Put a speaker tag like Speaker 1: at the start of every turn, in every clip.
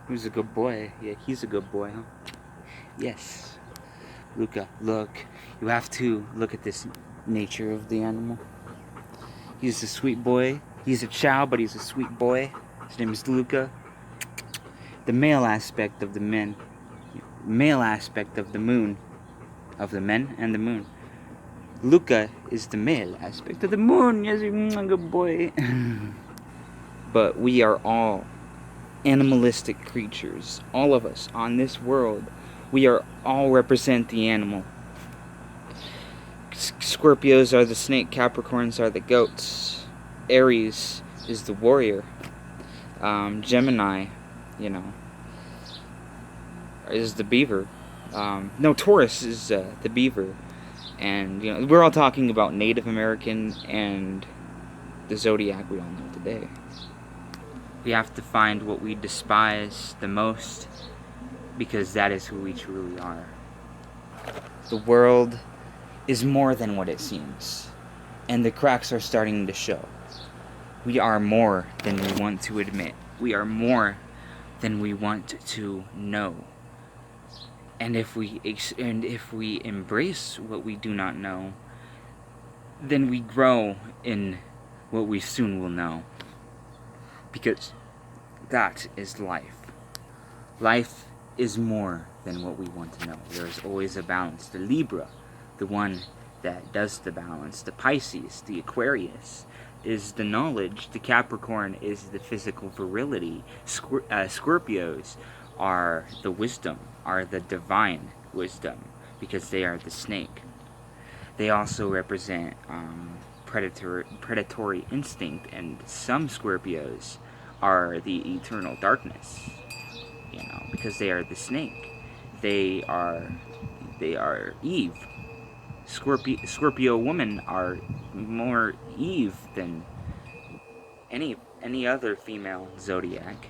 Speaker 1: Who's a good boy? Yeah, he's a good boy, huh? Yes. Luka, look. You have to look at this nature of the animal. He's a sweet boy. He's a chow, but he's a sweet boy. His name is Luka. The male aspect of the men. Male aspect of the moon. Of the men and the moon. Luka is the male aspect of the moon. Yes, you're a good boy. But we are all animalistic creatures. All of us on this world. We are all represent the animal. Scorpios are the snake, Capricorns are the goats, Aries is the warrior, Gemini, is the beaver. No, Taurus is the beaver. And, we're all talking about Native American and the Zodiac we all know today. We have to find what we despise the most, because that is who we truly are. The world is more than what it seems, and the cracks are starting to show. We are more than we want to admit. We are more than we want to know. And if we embrace what we do not know, then we grow in what we soon will know. Because that is life. Life is more than what we want to know. There is always a balance. The Libra, the one that does the balance. The Pisces, the Aquarius, is the knowledge. The Capricorn is the physical virility. Scorpios are the wisdom, are the divine wisdom, because they are the snake. They also represent predatory instinct, and some Scorpios are the eternal darkness, because they are the snake. They are Eve. Scorpio women are more Eve than any other female zodiac,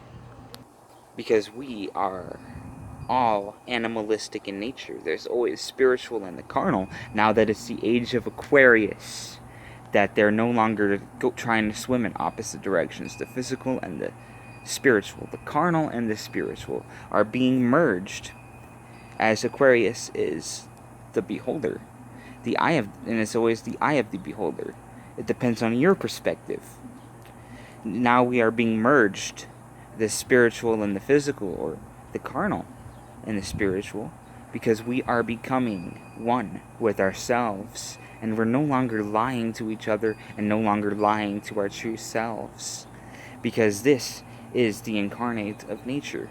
Speaker 1: because we are all animalistic in nature. There's always spiritual and the carnal. Now that it's the age of Aquarius, that they're no longer trying to swim in opposite directions. The physical and the spiritual, the carnal and the spiritual, are being merged, as Aquarius is the beholder. And it's always the eye of the beholder. It depends on your perspective. Now we are being merged, the spiritual and the physical, or the carnal and the spiritual, because we are becoming one with ourselves, and we're no longer lying to each other and no longer lying to our true selves, because this is the incarnate of nature.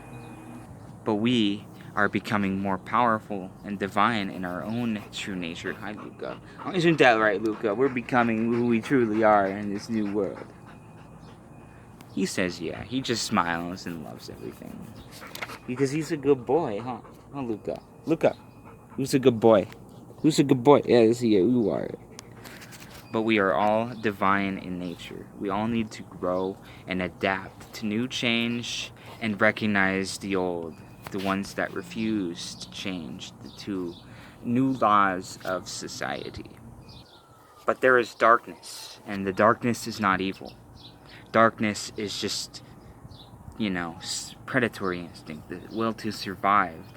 Speaker 1: But we are becoming more powerful and divine in our own true nature. Hi, Luka. Isn't that right, Luka? We're becoming who we truly are in this new world. He says yeah. He just smiles and loves everything. Because he's a good boy, huh? Huh, Luka? Luka, who's a good boy? Who's a good boy? Yes, yeah, you are. But we are all divine in nature. We all need to grow and adapt to new change and recognize the old, the ones that refuse to change, to new laws of society. But there is darkness, and the darkness is not evil. Darkness is just, predatory instinct, the will to survive,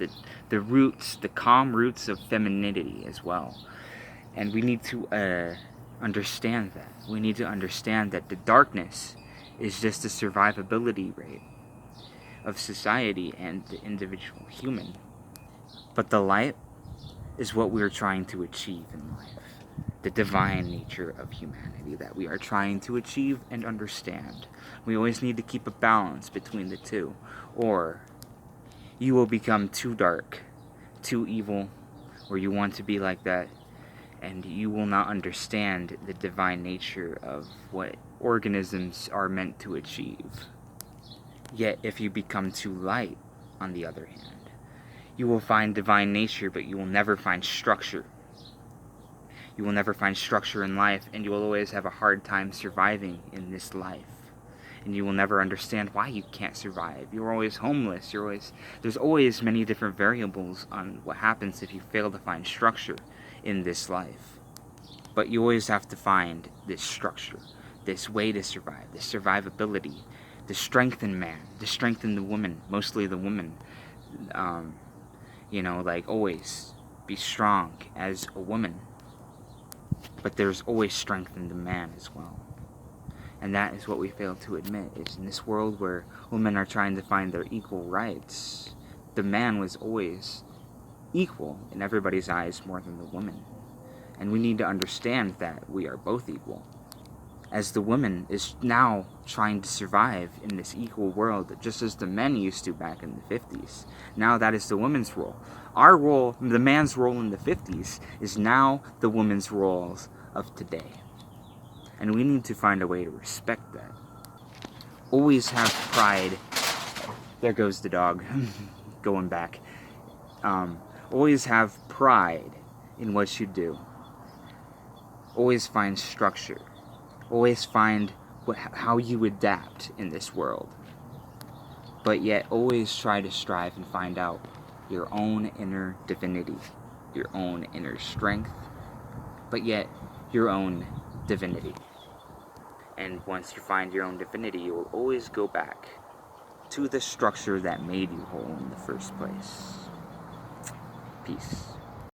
Speaker 1: the roots, the calm roots of femininity as well. And we need to understand that. We need to understand that the darkness is just the survivability rate of society and the individual human. But the light is what we're trying to achieve in life. The divine nature of humanity that we are trying to achieve and understand. We always need to keep a balance between the two, or you will become too dark, too evil, or you want to be like that, and you will not understand the divine nature of what organisms are meant to achieve. Yet, if you become too light, on the other hand, you will find divine nature, but you will never find structure. You will never find structure in life, and you will always have a hard time surviving in this life. And you will never understand why you can't survive. You're always homeless. There's always many different variables on what happens if you fail to find structure in this life. But you always have to find this structure, this way to survive, this survivability, to strengthen man, to strengthen the woman, mostly the woman. Like always be strong as a woman, but there's always strength in the man as well. And that is what we fail to admit, is in this world where women are trying to find their equal rights, the man was always equal in everybody's eyes more than the woman. And we need to understand that we are both equal, as the woman is now trying to survive in this equal world, just as the men used to back in the 50s. Now that is the woman's role. Our role, the man's role in the 50s, is now the woman's roles of today. And we need to find a way to respect that. Always have pride. There goes the dog, going back. Always have pride in what you do. Always find structure. Always find how you adapt in this world. But yet always try to strive and find out your own inner divinity, your own inner strength, but yet your own divinity. And once you find your own divinity, you will always go back to the structure that made you whole in the first place. Peace.